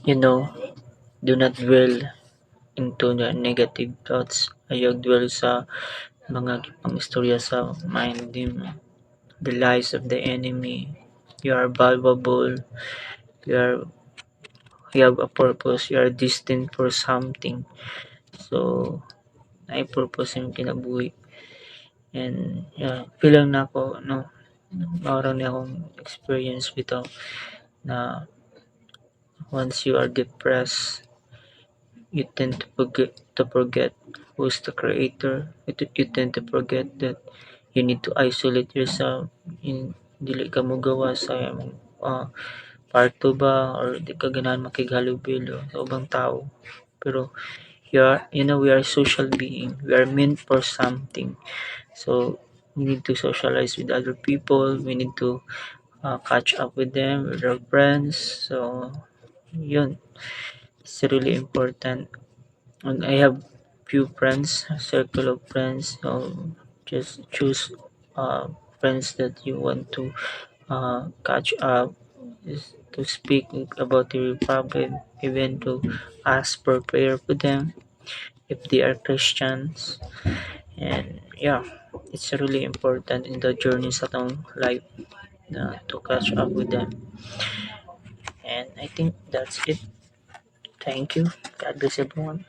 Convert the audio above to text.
You know, do not dwell into the negative thoughts. Ayog dwell sa mga gipang istorya sa mind mo. The lies of the enemy. You are valuable. You are you have a purpose. You are destined for something. So, ay purpose yung kinabuhi. And yeah, bilang na ako, no, meron na akong experience bitaw na once you are depressed, you tend to forget who's the creator. You tend to forget that you need to isolate yourself. Dili ka mo gawa sa parto ba or di ka ganahan makighalubilo sa ubang tao. Pero we are social being. We are meant for something. So we need to socialize with other people. We need to catch up with them, with our friends. So yun, it's really important. And I have few friends, a circle of friends. So just choose friends that you want to catch up, is to speak about your problem, even to ask for prayer for them if they are Christians. And yeah, it's really important in the journey sa atong life to catch up with them. And I think that's it. Thank you. God bless everyone.